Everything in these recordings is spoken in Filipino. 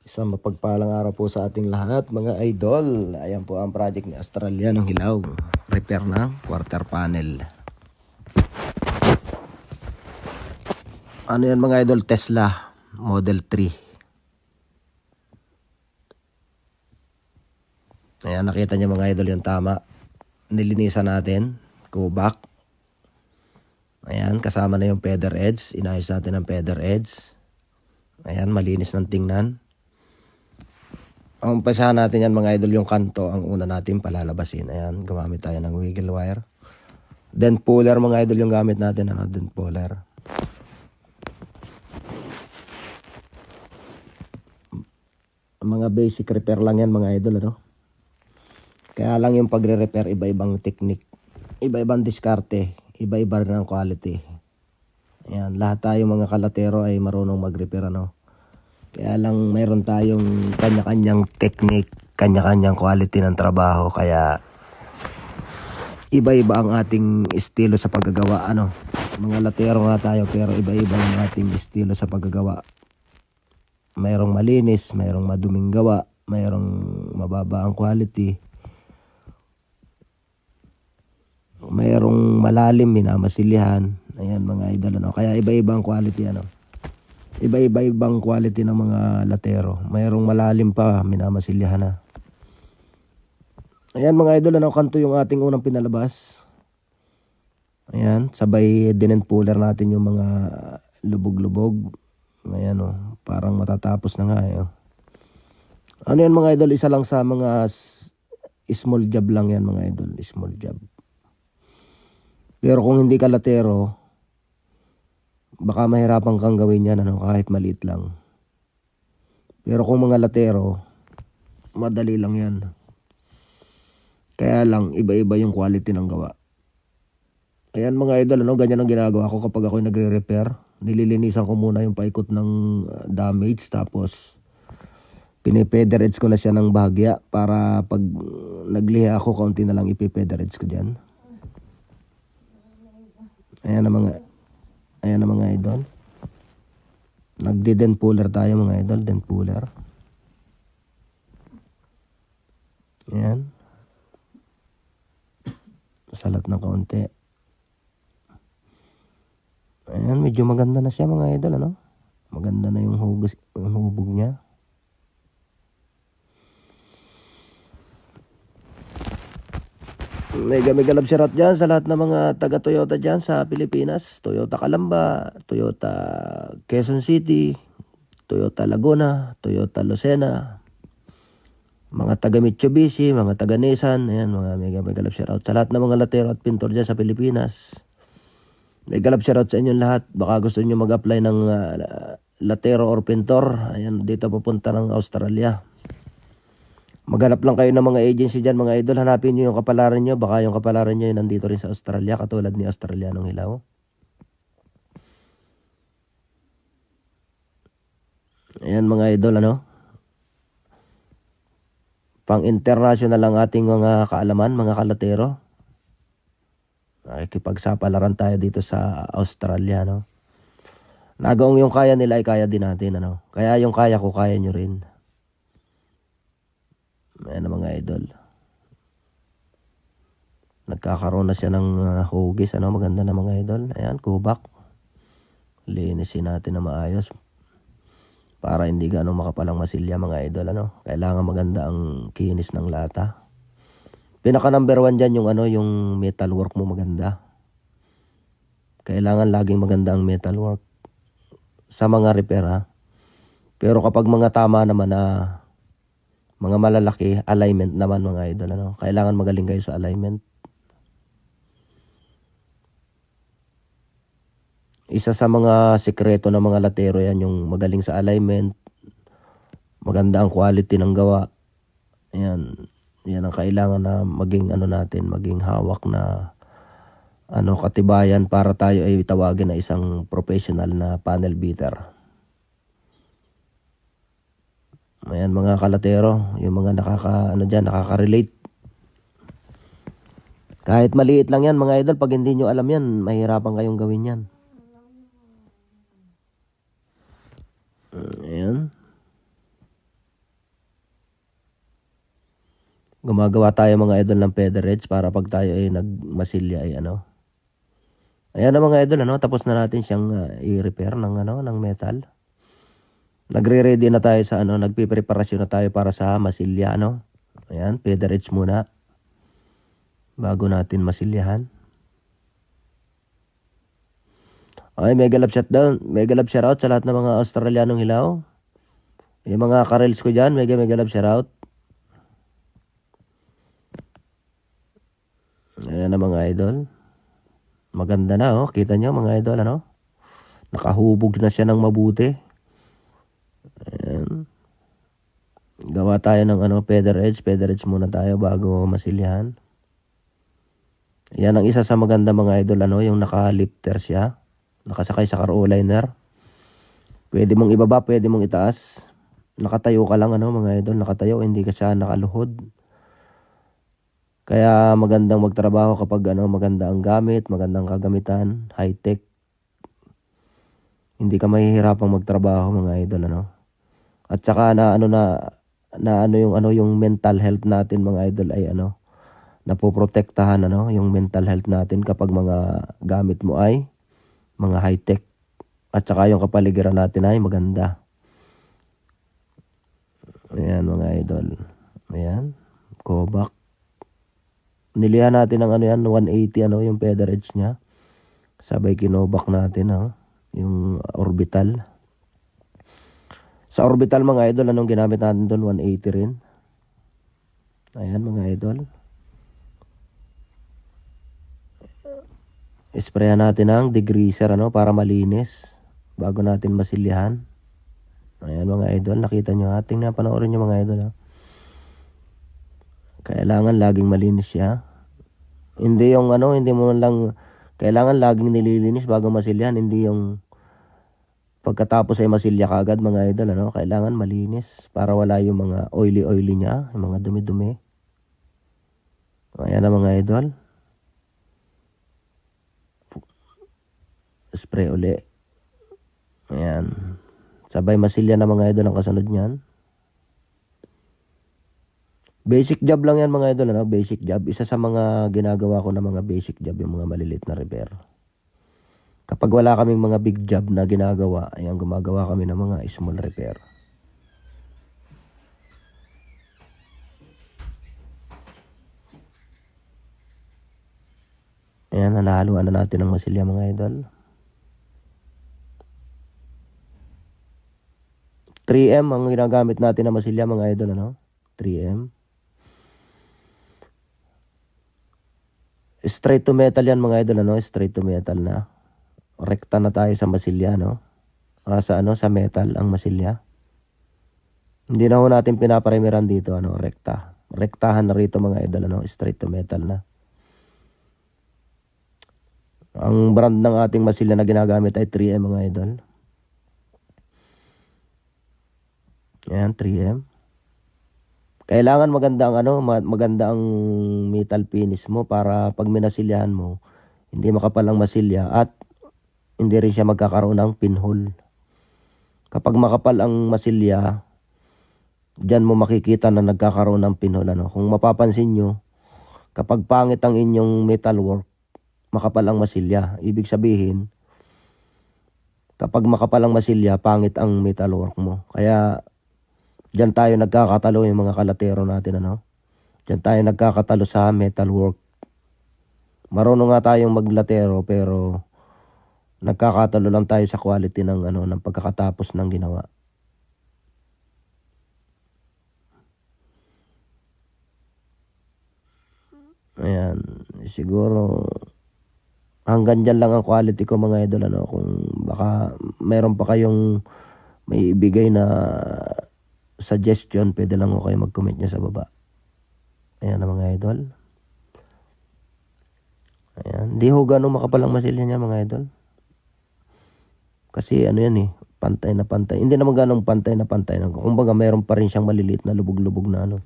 Isang mapagpalang araw po sa ating lahat mga idol. Ayan po ang project ni Australia ng Hilaw. Repair ng quarter panel. Ano yan mga idol? Tesla Model 3. Ayan, nakita niyo mga idol yung tama. Nilinisan natin. Kubak. Ayan, kasama na yung feather edge. Inayos natin ang feather edge. Ayan, malinis ng tingnan. Ang umpisahan natin yan mga idol, yung kanto ang una natin palalabasin. Ayan, gumamit tayo ng wiggle wire. Dent puller mga idol yung gamit natin. Ano, dent puller. Mga basic repair lang yan mga idol. Ano? Kaya lang yung pagre-repair, iba-ibang technique. Iba-ibang diskarte. Iba-iba rin ang quality. Ayan, lahat tayo mga kalatero ay marunong mag-repair. Ano? Kaya lang mayroon tayong kanya-kanyang technique, kanya-kanyang quality ng trabaho. Kaya iba-iba ang ating estilo sa paggagawa. Ano? Mga latero nga tayo pero iba-iba ang ating estilo sa paggagawa. Mayroong malinis, mayroong maduming gawa, mayroong mababa ang quality. Mayroong malalim, minamasilihan. Ayan mga idol. Ano? Kaya iba-iba ang quality. Ano? Iba-ibang quality ng mga latero. Mayroong malalim pa, minamasilyahan na. Ayan mga idol, ano, kanto yung ating unang pinalabas. Ayan, sabay dinent puller natin yung mga lubog-lubog. Ayan o, parang matatapos na nga eh. Ano yan mga idol, isa lang sa mga small job lang yan mga idol, small job. Pero kung hindi ka latero, baka mahirapan kang gawin yan, ano, kahit maliit lang. Pero kung mga latero, madali lang yan. Kaya lang, iba-iba yung quality ng gawa. Ayan mga idol, ano, ganyan ang ginagawa ko kapag ako'y nagre-repair. Nililinisan ko muna yung paikot ng damage, tapos pinipeder edge ko na siya ng bahagya para pag naglihi ako, kaunti na lang ipipeder edge ko dyan. Ayan na mga idol. Nagdi-dent puller tayo mga idol, dent puller. Ayan. Salat na kaunti. Ayan, medyo maganda na siya mga idol, ano? Maganda na yung hubog niya. Mega love shoutout dyan sa lahat ng mga taga Toyota dyan sa Pilipinas. Toyota Calamba, Toyota Quezon City, Toyota Laguna, Toyota Lucena, mga taga Mitsubishi, mga taga Nissan. Ayan, mga mega love shoutout sa lahat ng mga latero at pintor dyan sa Pilipinas. Mega love shoutout sa inyong lahat. Baka gusto nyo mag-apply ng latero or pintor. Ayan, dito papunta ng Australia. Maghanap lang kayo ng mga agency dyan mga idol. Hanapin nyo yung kapalaran nyo. Baka yung kapalaran nyo yung nandito rin sa Australia. Katulad ni Australianong Hilaw. Ayan mga idol, ano? Pang international lang ating mga kaalaman, mga kalatero. Nakikipagsapalaran tayo dito sa Australia, no? Nagaong yung kaya nila ay kaya din natin, ano? Kaya yung kaya ko, kaya nyo rin. Ayan mga idol. Nagkakaroon na siya ng hugis, ano? Maganda na mga idol. Ayan, kubak. Linisin natin na maayos. Para hindi gaano makapalang masilya mga idol, ano? Kailangan maganda ang kinis ng lata. Pinaka number 1 dyan yung ano, yung metal work mo maganda. Kailangan laging maganda ang metal work sa mga repair, ha? Pero kapag mga tama naman na mga malalaki, alignment naman mga idol, ano? Kailangan magaling kayo sa alignment. Isa sa mga sikreto ng mga latero yan, yung magaling sa alignment, maganda ang quality ng gawa. Ayan, yan ang kailangan na maging ano natin, maging hawak na ano, katibayan para tayo ay tawagin na isang professional na panel beater. Ayan mga kalatero, yung mga nakaka-relate. Kahit maliit lang yan mga idol, pag hindi nyo alam yan, mahirapan kayong gawin yan. Ayan. Gumagawa tayo mga idol ng feather edge para pag tayo ay nagmasilya ay ano. Ayan na mga idol, ano, tapos na natin siyang i-repair ng ano, ng metal. Nagre-ready na tayo sa ano, nagpipreparasyon na tayo para sa masilya, ano. Ayan, feather edge muna bago natin masilyahan. Okay, mega love shoutout sa lahat ng mga Australianong hilaw. Yung mga karels ko dyan, mega love shoutout. Ayan na mga idol. Maganda na, oh. Kita nyo mga idol, ano? Nakahubog na siya ng mabuti. Ayan. Gawa tayo ng ano, feather edge muna tayo bago masilyahan. Yan ang isa sa maganda mga idol, ano, yung naka-lifter siya. Nakasakay sa car O-liner. Pwede mong ibaba, pwede mong itaas. Nakatayo ka lang, ano, mga idol, nakatayo, hindi ka siya nakaluhod. Kaya magandang magtrabaho kapag ano, maganda ang gamit, magandang kagamitan, high-tech. Hindi ka mahihirapang magtrabaho mga idol, ano. At saka yung mental health natin mga idol ay ano, napoprotektahan ano, yung mental health natin kapag mga gamit mo ay mga high-tech. At saka yung kapaligiran natin ay maganda. Ayan mga idol. Ayan, Kobak. Nilihan natin ng ano yan, 180 ano, yung feather edge niya. Sabay kinobak natin, yung orbital. Sa orbital mga idol, anong ginamit natin doon? 180 rin. Ayan mga idol. Isprayan natin ng degreaser ano, para malinis bago natin masilyahan. Ayan mga idol, nakita nyo ha. Tingnan, panoorin nyo mga idol ha. Kailangan laging malinis siya. Hindi yung ano, hindi mo lang kailangan laging nililinis bago masilyahan, hindi yung pagkatapos ay masilya ka agad mga idol, ano? Kailangan malinis para wala yung mga oily niya, yung mga dumi-dumi. Ayan na mga idol. Spray uli. Ayan. Sabay masilya na mga idol ang kasunod niyan. Basic job lang yan mga idol, ano? Basic job. Isa sa mga ginagawa ko na mga basic job, yung mga maliliit na repair. Kapag wala kaming mga big job na ginagawa, ayan, gumagawa kami ng mga small repair. Ayan, nahaluan na natin ng masilya mga idol. 3M ang ginagamit natin na masilya mga idol, ano? 3M. Straight to metal yan mga idol, ano? Straight to metal na. Rekta na tayo sa masilya, no? Sa metal ang masilya. Hindi na ho natin pinaparemiran dito, ano? Rekta. Rektahan na rito mga idol, ano? Straight to metal na. Ang brand ng ating masilya na ginagamit ay 3M mga idol. Ayan, 3M. Kailangan maganda ang metal finish mo para pag minasilyahan mo, hindi makapal ang masilya at hindi rin siya magkakaroon ng pinhole. Kapag makapal ang masilya, diyan mo makikita na nagkakaroon ng pinhole, ano. Kung mapapansin nyo, kapag pangit ang inyong metalwork, makapal ang masilya. Ibig sabihin, kapag makapal ang masilya, pangit ang metalwork mo. Kaya diyan tayo nagkakatalo yung mga kalatero natin, ano. Diyan tayo nagkakatalo sa metalwork. Marunong nga tayong maglatero pero nagkakatalo lang tayo sa quality ng ng pagkakatapos ng ginawa. Ayan, siguro hanggang dyan lang ang quality ko mga idol, ano. Kung baka mayroon pa kayong may ibigay na suggestion, pwede lang ko kayo mag-comment nyo sa baba. Ayan na mga idol. Ayan, di ho ganun makapalang masilya niya mga idol. Kasi ano yan pantay na pantay. Hindi naman ganong pantay na pantay. Kumbaga mayroon pa rin siyang maliliit na lubog-lubog na ano.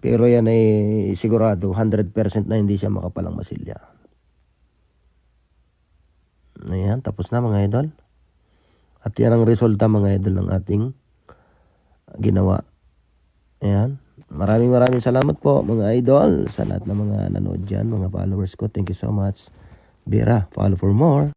Pero yan ay sigurado 100% na hindi siya makapalang masilya. Ayan, tapos na mga idol. At yan ang resulta mga idol ng ating ginawa. Ayan. Maraming salamat po mga idol sa lahat ng mga nanood dyan, mga followers ko. Thank you so much. Bira, follow for more.